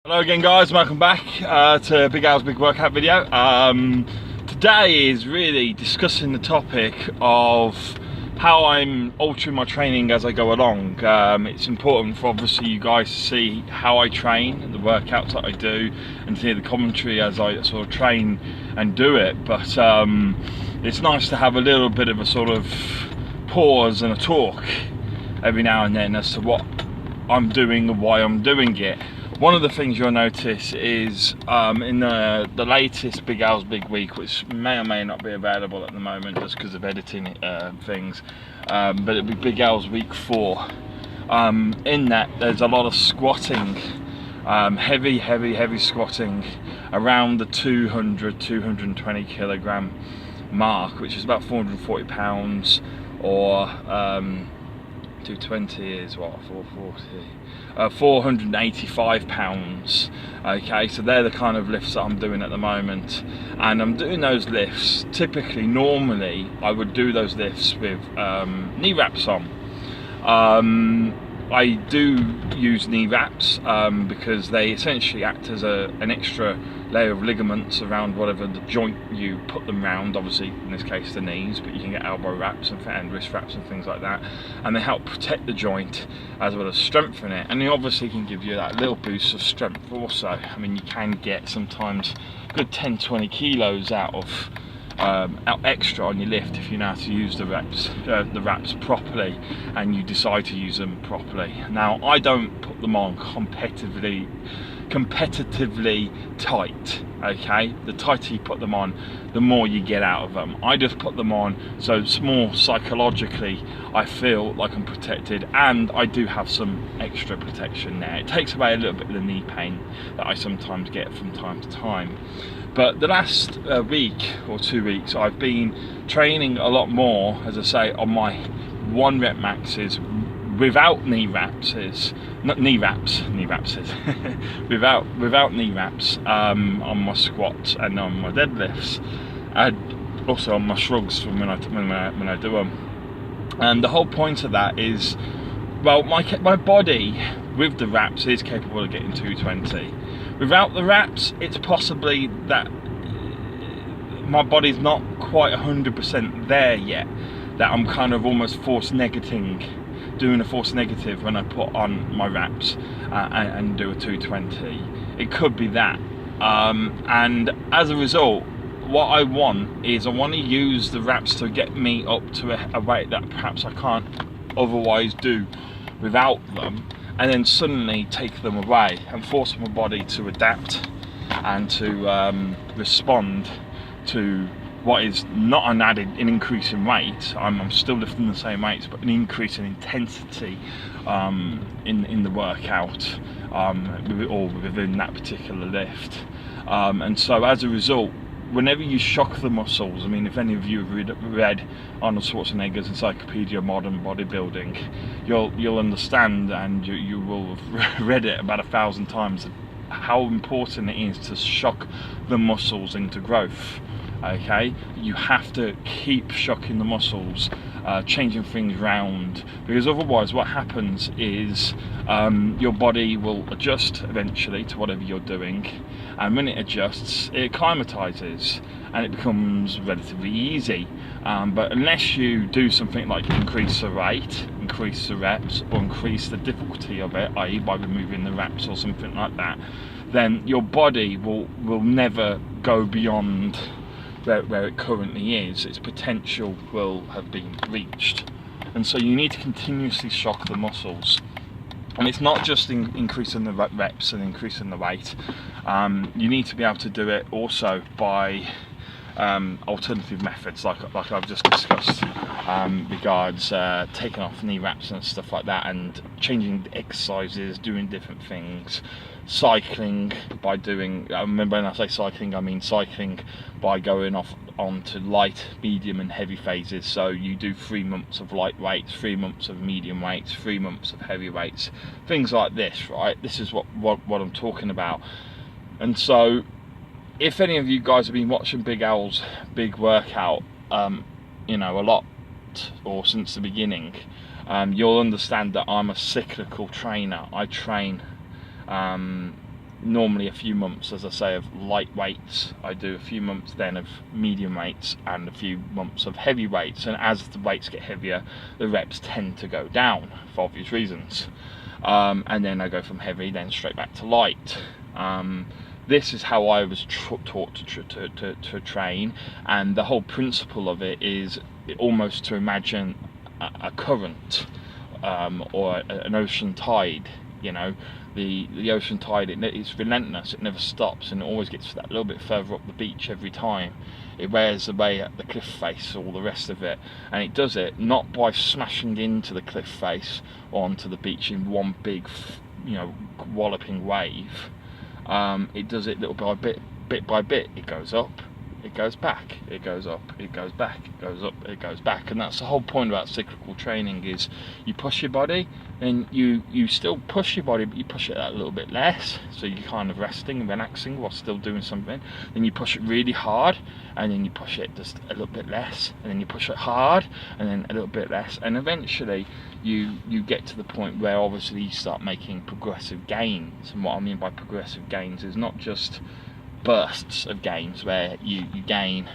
Hello again guys, welcome back to Big Al's Big Workout video. Today is really discussing the topic of how I'm altering my training as I go along. It's important for obviously you guys to see how I train, the workouts that I do, and to hear the commentary as I sort of train and do it. But it's nice to have a little bit of a sort of pause and a talk every now and then as to what I'm doing and why I'm doing it. One of the things you'll notice is in the latest Big Al's Big Week, which may or may not be available at the moment just because of editing things, but it'll be Big Al's Week 4. In that there's a lot of squatting, heavy squatting around the 220 kilogram mark, which is about 440 pounds, or 220 is what, 485 pounds. Okay, so they're the kind of lifts that I'm doing at the moment, and I'm doing those lifts normally I would do those lifts with knee wraps on. I do use knee wraps because they essentially act as an extra layer of ligaments around whatever the joint you put them around, obviously in this case the knees, but you can get elbow wraps and wrist wraps and things like that, and they help protect the joint as well as strengthen it, and they obviously can give you that little boost of strength also. I mean, you can get sometimes good 10-20 kilos out extra on your lift if you know how to use the wraps properly and you decide to use them properly. Now, I don't put them on competitively tight, okay? The tighter you put them on, the more you get out of them. I just put them on so it's more psychologically I feel like I'm protected, and I do have some extra protection there. It takes away a little bit of the knee pain that I sometimes get from time to time. But the last week or 2 weeks I've been training a lot more, as I say, on my 1 rep maxes without knee wraps, without knee wraps on my squats and on my deadlifts, and also on my shrugs when I do them. And the whole point of that is, well, my body with the wraps is capable of getting 220. Without the wraps, it's possibly that my body's not quite 100% there yet, that I'm kind of almost doing a force negative when I put on my wraps and do a 220. It could be that, and as a result, what I want to use the wraps to get me up to a weight that perhaps I can't otherwise do without them, and then suddenly take them away and force my body to adapt and to respond to what is not an increase in weight. I'm still lifting the same weights, but an increase in intensity in the workout, or within that particular lift. And so as a result, whenever you shock the muscles, I mean, if any of you have read Arnold Schwarzenegger's Encyclopedia of Modern Bodybuilding, you'll understand, and you will have read it about 1,000 times, how important it is to shock the muscles into growth. Okay, you have to keep shocking the muscles, changing things round, because otherwise what happens is your body will adjust eventually to whatever you're doing, and when it adjusts, it acclimatizes and it becomes relatively easy. But unless you do something like increase the rate, increase the reps, or increase the difficulty of it, i.e. by removing the wraps or something like that, then your body will never go beyond where it currently is. Its potential will have been reached, and so you need to continuously shock the muscles. And it's not just increasing the reps and increasing the weight. You need to be able to do it also by alternative methods, like I've just discussed, regards taking off knee wraps and stuff like that, and changing the exercises, doing different things, cycling by doing, remember when I say cycling, I mean cycling by going onto light, medium and heavy phases. So you do 3 months of light weights, 3 months of medium weights, 3 months of heavy weights, things like this, right? This is what I'm talking about. And so if any of you guys have been watching Big Al's Big Workout, you know, a lot, or since the beginning, you'll understand that I'm a cyclical trainer. I train normally a few months, as I say, of light weights. I do a few months then of medium weights and a few months of heavy weights, and as the weights get heavier, the reps tend to go down for obvious reasons. And then I go from heavy then straight back to light. This is how I was taught to train, and the whole principle of it is almost to imagine a current, or an ocean tide. You know, the ocean tide, it's relentless, it never stops, and it always gets that little bit further up the beach every time. It wears away at the cliff face, all the rest of it, and it does it not by smashing into the cliff face or onto the beach in one big, walloping wave. It does it little by bit by bit. It goes up, it goes back, it goes up, it goes back, it goes up, it goes back. And that's the whole point about cyclical training, is you push your body, and you still push your body, but you push it that little bit less, so you're kind of resting and relaxing while still doing something. Then you push it really hard, and then you push it just a little bit less, and then you push it hard, and then a little bit less, and eventually you get to the point where obviously you start making progressive gains. And what I mean by progressive gains is not just bursts of gains where you gain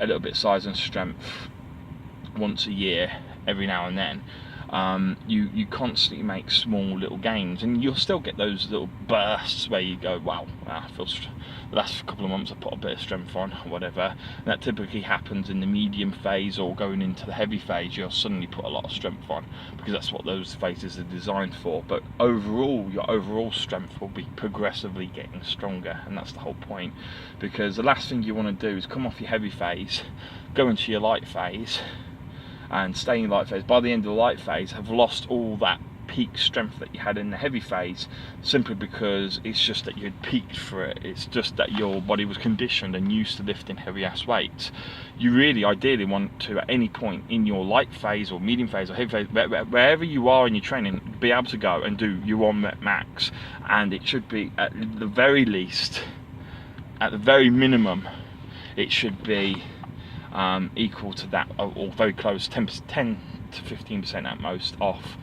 a little bit size and strength once a year every now and then. You constantly make small little gains, and you'll still get those little bursts where you go, wow, I feel the last couple of months I put a bit of strength on, or whatever. And that typically happens in the medium phase, or going into the heavy phase, you'll suddenly put a lot of strength on, because that's what those phases are designed for. But overall, your overall strength will be progressively getting stronger, and that's the whole point. Because the last thing you want to do is come off your heavy phase, go into your light phase, and stay in light phase. By the end of the light phase, have lost all that peak strength that you had in the heavy phase, simply because it's just that you had peaked for it. It's just that your body was conditioned and used to lifting heavy ass weights. You really ideally want to, at any point in your light phase or medium phase or heavy phase, wherever you are in your training, be able to go and do your 1 rep max. And it should be, at the very least, at the very minimum, it should be equal to that, or very close, 10 to 15% at most off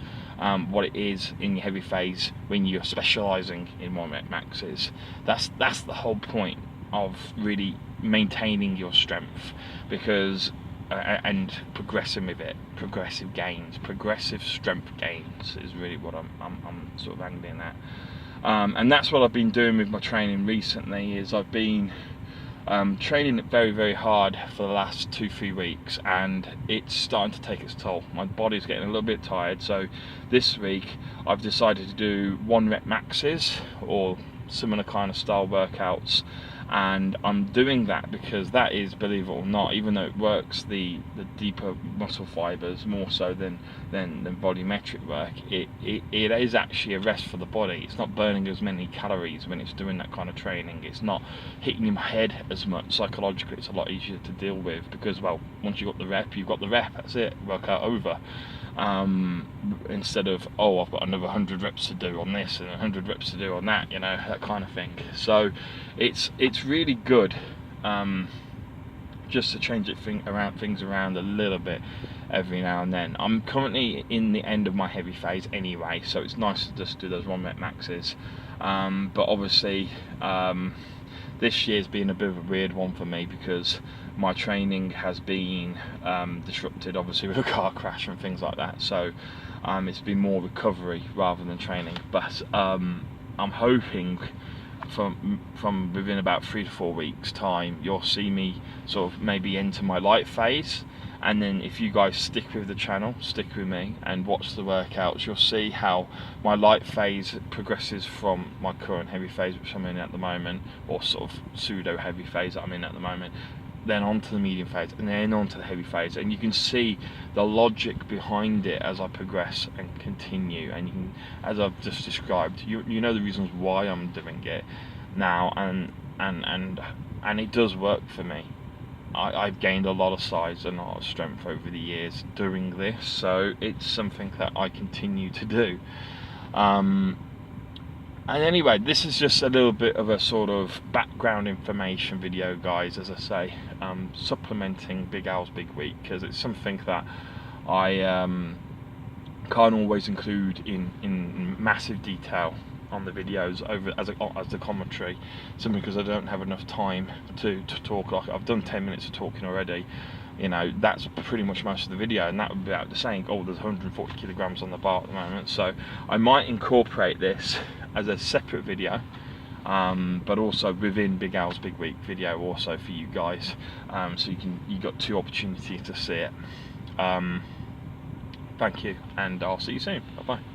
what it is in your heavy phase when you're specialising in 1 rep maxes. That's the whole point of really maintaining your strength, because and progressing with it, progressive gains, progressive strength gains is really what I'm sort of angling at. And that's what I've been doing with my training recently. Is I've been training it very, very hard for the last 2-3 weeks, and it's starting to take its toll. My body's getting a little bit tired, so this week I've decided to do 1 rep maxes or similar kind of style workouts. And I'm doing that because that is, believe it or not, even though it works the deeper muscle fibers more so than volumetric work, it is actually a rest for the body. It's not burning as many calories when it's doing that kind of training. It's not hitting your head as much. Psychologically, it's a lot easier to deal with, because, well, once you've got the rep, you've got the rep. That's it. Workout over. Instead of, oh, I've got another 100 reps to do on this and 100 reps to do on that, that kind of thing. So it's really good, just to change things around a little bit every now and then. I'm currently in the end of my heavy phase anyway, so it's nice to just do those 1 rep maxes. But obviously, this year's been a bit of a weird one for me, because my training has been disrupted, obviously, with a car crash and things like that. So it's been more recovery rather than training. But I'm hoping from within about 3 to 4 weeks time, you'll see me sort of maybe enter my light phase. And then if you guys stick with the channel, stick with me and watch the workouts, you'll see how my light phase progresses from my current heavy phase, which I'm in at the moment, or sort of pseudo heavy phase that I'm in at the moment, then onto the medium phase, and then onto the heavy phase. And you can see the logic behind it as I progress and continue. And you can, as I've just described, you know the reasons why I'm doing it now, and it does work for me. I've gained a lot of size and a lot of strength over the years doing this, so it's something that I continue to do. And anyway, this is just a little bit of a sort of background information video, guys, as I say, supplementing Big Al's Big Week, because it's something that I can't always include in massive detail on the videos over as a commentary, simply because I don't have enough time to talk. Like, I've done 10 minutes of talking already. You know, that's pretty much most of the video, and that would be about the saying, oh, there's 140 kilograms on the bar at the moment. So I might incorporate this as a separate video, but also within Big Al's Big Week video also for you guys, so you got two opportunities to see it. Thank you, and I'll see you soon. Bye bye.